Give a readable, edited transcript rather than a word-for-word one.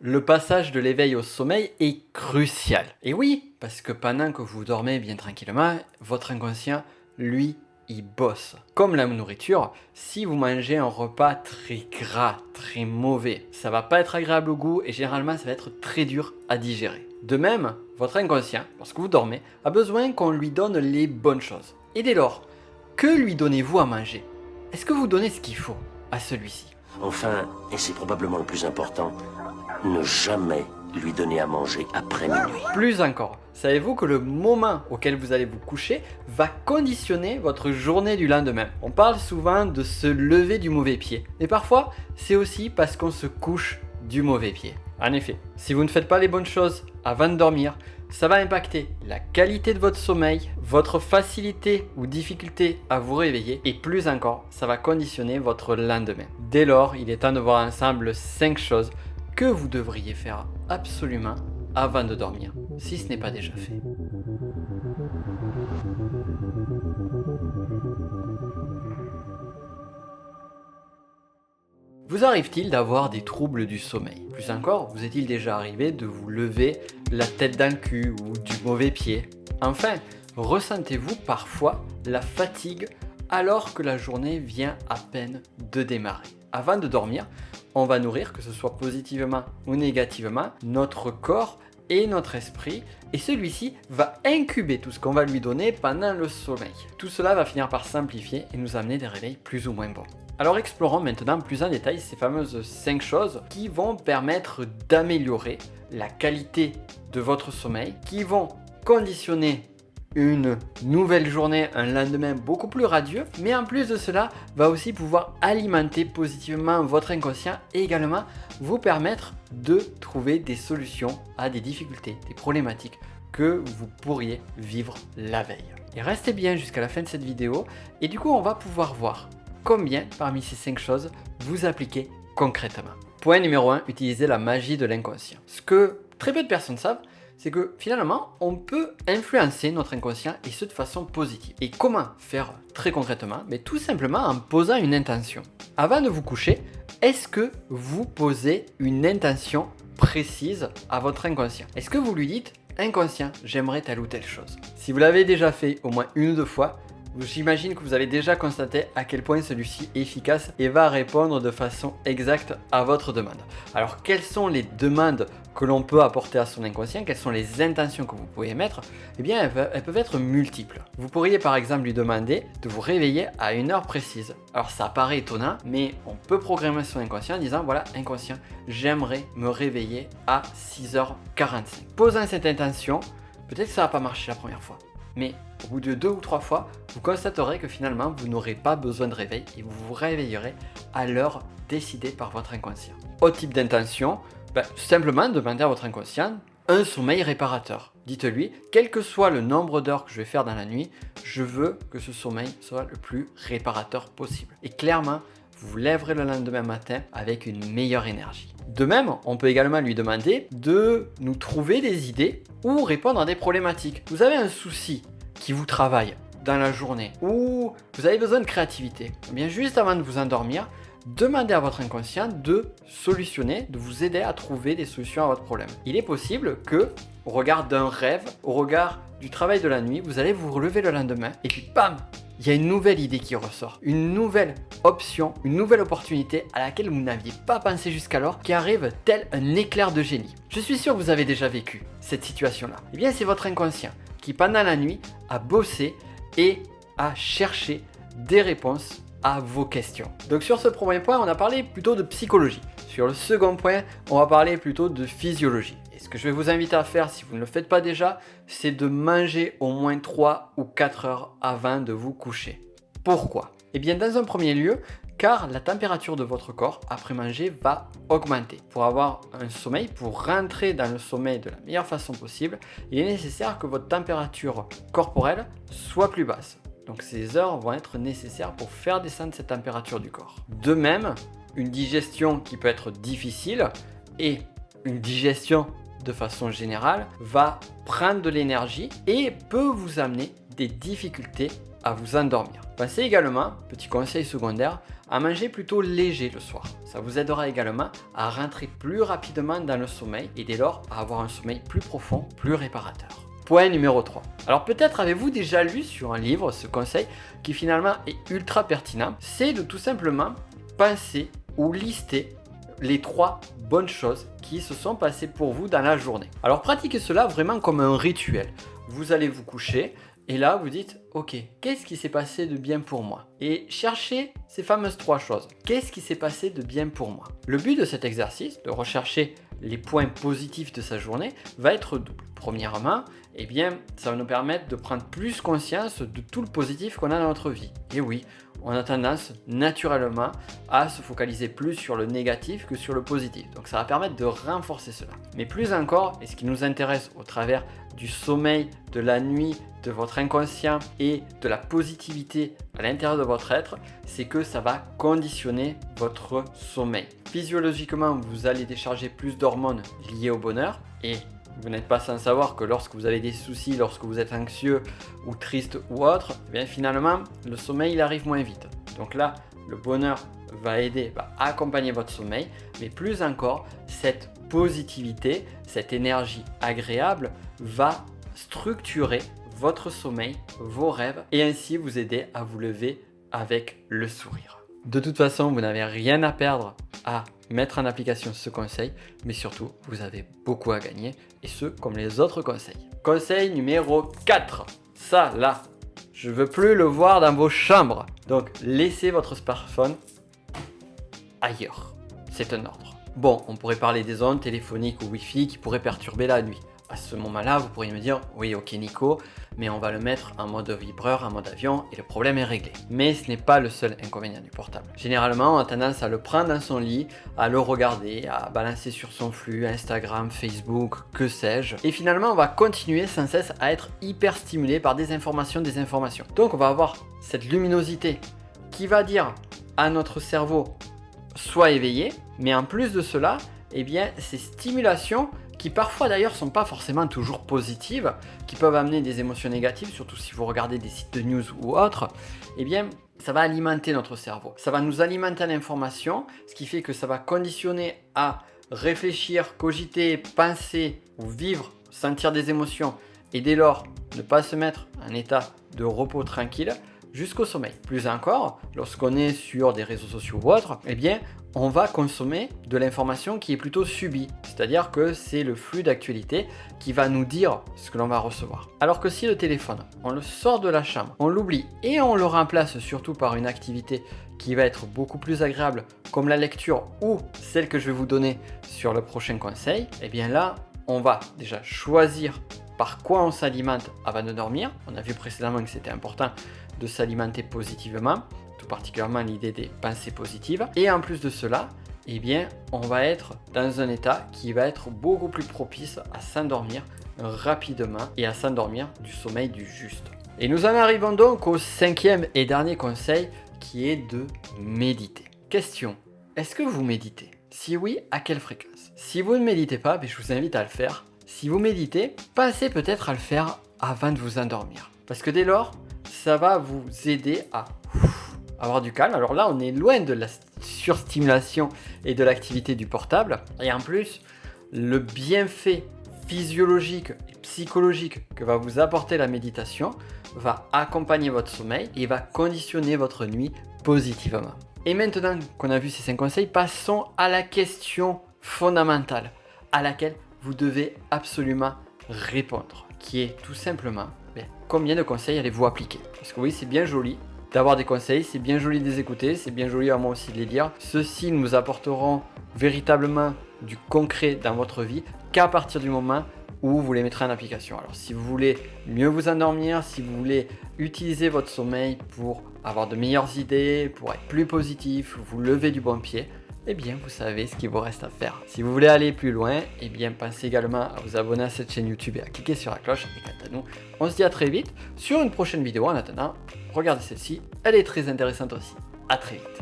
Le passage de l'éveil au sommeil est crucial. Et oui, parce que pendant que vous dormez bien tranquillement, votre inconscient, lui, il bosse. Comme la nourriture, si vous mangez un repas très gras, très mauvais, ça va pas être agréable au goût et généralement ça va être très dur à digérer. De même, votre inconscient, lorsque vous dormez, a besoin qu'on lui donne les bonnes choses. Et dès lors, que lui donnez-vous à manger? Est-ce que vous donnez ce qu'il faut à celui-ci? Enfin, et c'est probablement le plus important, ne jamais lui donner à manger après minuit. Plus encore, savez-vous que le moment auquel vous allez vous coucher va conditionner votre journée du lendemain? On parle souvent de se lever du mauvais pied, mais parfois c'est aussi parce qu'on se couche du mauvais pied. En effet, si vous ne faites pas les bonnes choses avant de dormir, ça va impacter la qualité de votre sommeil, votre facilité ou difficulté à vous réveiller et plus encore, ça va conditionner votre lendemain. Dès lors, il est temps de voir ensemble 5 choses que vous devriez faire absolument avant de dormir, si ce n'est pas déjà fait. Vous arrive-t-il d'avoir des troubles du sommeil? Plus encore, vous est-il déjà arrivé de vous lever la tête dans le cul ou du mauvais pied? Enfin, ressentez-vous parfois la fatigue alors que la journée vient à peine de démarrer? Avant de dormir, on va nourrir, que ce soit positivement ou négativement, notre corps et notre esprit, et celui-ci va incuber tout ce qu'on va lui donner pendant le sommeil. Tout cela va finir par s'amplifier et nous amener des réveils plus ou moins bons. Alors explorons maintenant plus en détail ces fameuses 5 choses qui vont permettre d'améliorer la qualité de votre sommeil, qui vont conditionner une nouvelle journée, un lendemain beaucoup plus radieux, mais en plus de cela, va aussi pouvoir alimenter positivement votre inconscient et également vous permettre de trouver des solutions à des difficultés, des problématiques que vous pourriez vivre la veille. Et restez bien jusqu'à la fin de cette vidéo et du coup on va pouvoir voir combien parmi ces 5 choses vous appliquez concrètement. Point numéro 1, utilisez la magie de l'inconscient. Ce que très peu de personnes savent, c'est que finalement, on peut influencer notre inconscient et ce de façon positive. Et comment faire très concrètement? Mais tout simplement en posant une intention. Avant de vous coucher, est-ce que vous posez une intention précise à votre inconscient? Est-ce que vous lui dites, inconscient, j'aimerais telle ou telle chose? Si vous l'avez déjà fait au moins une ou deux fois, j'imagine que vous avez déjà constaté à quel point celui-ci est efficace et va répondre de façon exacte à votre demande. Alors, quelles sont les demandes que l'on peut apporter à son inconscient? Quelles sont les intentions que vous pouvez mettre? Eh bien, elles peuvent être multiples. Vous pourriez par exemple lui demander de vous réveiller à une heure précise. Alors, ça paraît étonnant, mais on peut programmer son inconscient en disant, voilà, inconscient, j'aimerais me réveiller à 6h45. Posant cette intention, peut-être que ça va pas marcher la première fois. Mais au bout de 2 ou 3 fois, vous constaterez que finalement, vous n'aurez pas besoin de réveil et vous vous réveillerez à l'heure décidée par votre inconscient. Autre type d'intention, simplement demander à votre inconscient un sommeil réparateur. Dites-lui, quel que soit le nombre d'heures que je vais faire dans la nuit, je veux que ce sommeil soit le plus réparateur possible. Et clairement, vous vous lèverez le lendemain matin avec une meilleure énergie. De même, on peut également lui demander de nous trouver des idées ou répondre à des problématiques. Vous avez un souci qui vous travaille dans la journée ou vous avez besoin de créativité. Eh bien, juste avant de vous endormir, demandez à votre inconscient de solutionner, de vous aider à trouver des solutions à votre problème. Il est possible que, au regard d'un rêve, au regard du travail de la nuit, vous allez vous relever le lendemain et puis bam, il y a une nouvelle idée qui ressort, une nouvelle option, une nouvelle opportunité à laquelle vous n'aviez pas pensé jusqu'alors, qui arrive tel un éclair de génie. Je suis sûr que vous avez déjà vécu cette situation-là. Eh bien, c'est votre inconscient qui, pendant la nuit, a bossé et a cherché des réponses à vos questions. Donc sur ce premier point, on a parlé plutôt de psychologie. Sur le second point, on va parler plutôt de physiologie. Et ce que je vais vous inviter à faire, si vous ne le faites pas déjà, c'est de manger au moins 3 ou 4 heures avant de vous coucher. Pourquoi? Eh bien, dans un premier lieu, car la température de votre corps après manger va augmenter. Pour avoir un sommeil, pour rentrer dans le sommeil de la meilleure façon possible, il est nécessaire que votre température corporelle soit plus basse. Donc ces heures vont être nécessaires pour faire descendre cette température du corps. De même, une digestion qui peut être difficile et une digestion de façon générale va prendre de l'énergie et peut vous amener des difficultés à vous endormir. Pensez également, petit conseil secondaire, à manger plutôt léger le soir. Ça vous aidera également à rentrer plus rapidement dans le sommeil et dès lors à avoir un sommeil plus profond, plus réparateur. Point numéro 3. Alors peut-être avez-vous déjà lu sur un livre ce conseil qui finalement est ultra pertinent. C'est de tout simplement penser ou lister les 3 bonnes choses qui se sont passées pour vous dans la journée. Alors pratiquez cela vraiment comme un rituel. Vous allez vous coucher et là vous dites ok, qu'est-ce qui s'est passé de bien pour moi? Et cherchez ces fameuses 3 choses. Qu'est-ce qui s'est passé de bien pour moi? Le but de cet exercice, de rechercher les points positifs de sa journée, va être double. Premièrement, eh bien, ça va nous permettre de prendre plus conscience de tout le positif qu'on a dans notre vie. Et oui, on a tendance naturellement à se focaliser plus sur le négatif que sur le positif. Donc ça va permettre de renforcer cela. Mais plus encore, et ce qui nous intéresse au travers du sommeil, de la nuit, de votre inconscient et de la positivité à l'intérieur de votre être, c'est que ça va conditionner votre sommeil. Physiologiquement, vous allez décharger plus d'hormones liées au bonheur et vous n'êtes pas sans savoir que lorsque vous avez des soucis, lorsque vous êtes anxieux ou triste ou autre, eh bien finalement, le sommeil il arrive moins vite. Donc là, le bonheur va aider, va accompagner votre sommeil, mais plus encore, cette positivité, cette énergie agréable va structurer votre sommeil, vos rêves et ainsi vous aider à vous lever avec le sourire. De toute façon, vous n'avez rien à perdre à mettre en application ce conseil, mais surtout, vous avez beaucoup à gagner, et ce, comme les autres conseils. Conseil numéro 4. Ça, là, je veux plus le voir dans vos chambres. Donc, laissez votre smartphone ailleurs. C'est un ordre. Bon, on pourrait parler des ondes téléphoniques ou Wi-Fi qui pourraient perturber la nuit. À ce moment-là, vous pourriez me dire, oui, ok Nico, mais on va le mettre en mode vibreur, en mode avion, et le problème est réglé. Mais ce n'est pas le seul inconvénient du portable. Généralement, on a tendance à le prendre dans son lit, à le regarder, à balancer sur son flux, Instagram, Facebook, que sais-je. Et finalement, on va continuer sans cesse à être hyper stimulé par des informations. Donc, on va avoir cette luminosité qui va dire à notre cerveau, sois éveillé, mais en plus de cela, eh bien, ces stimulations qui parfois d'ailleurs sont pas forcément toujours positives, qui peuvent amener des émotions négatives, surtout si vous regardez des sites de news ou autres, eh bien ça va alimenter notre cerveau. Ça va nous alimenter en information, ce qui fait que ça va conditionner à réfléchir, cogiter, penser ou vivre, sentir des émotions et dès lors ne pas se mettre en état de repos tranquille jusqu'au sommeil. Plus encore, lorsqu'on est sur des réseaux sociaux ou autres, eh bien on va consommer de l'information qui est plutôt subie, c'est-à-dire que c'est le flux d'actualité qui va nous dire ce que l'on va recevoir. Alors que si le téléphone, on le sort de la chambre, on l'oublie et on le remplace surtout par une activité qui va être beaucoup plus agréable, comme la lecture ou celle que je vais vous donner sur le prochain conseil, et bien là, on va déjà choisir par quoi on s'alimente avant de dormir. On a vu précédemment que c'était important de s'alimenter positivement, tout particulièrement l'idée des pensées positives. Et en plus de cela, eh bien, on va être dans un état qui va être beaucoup plus propice à s'endormir rapidement et à s'endormir du sommeil du juste. Et nous en arrivons donc au 5e et dernier conseil qui est de méditer. Question, est-ce que vous méditez? Si oui, à quelle fréquence? Si vous ne méditez pas, je vous invite à le faire. Si vous méditez, pensez peut-être à le faire avant de vous endormir. Parce que dès lors, ça va vous aider à avoir du calme. Alors là, on est loin de la surstimulation et de l'activité du portable. Et en plus, le bienfait physiologique et psychologique que va vous apporter la méditation va accompagner votre sommeil et va conditionner votre nuit positivement. Et maintenant qu'on a vu ces 5 conseils, passons à la question fondamentale à laquelle vous devez absolument répondre, qui est tout simplement combien de conseils allez-vous appliquer? Parce que oui, c'est bien joli d'avoir des conseils, c'est bien joli de les écouter, c'est bien joli à moi aussi de les lire. Ceux-ci nous apporteront véritablement du concret dans votre vie qu'à partir du moment où vous les mettrez en application. Alors si vous voulez mieux vous endormir, si vous voulez utiliser votre sommeil pour avoir de meilleures idées, pour être plus positif, vous lever du bon pied, eh bien vous savez ce qu'il vous reste à faire. Si vous voulez aller plus loin, eh bien pensez également à vous abonner à cette chaîne YouTube et à cliquer sur la cloche. Et quant à nous, on se dit à très vite sur une prochaine vidéo. En attendant, regardez celle-ci, elle est très intéressante aussi. À très vite.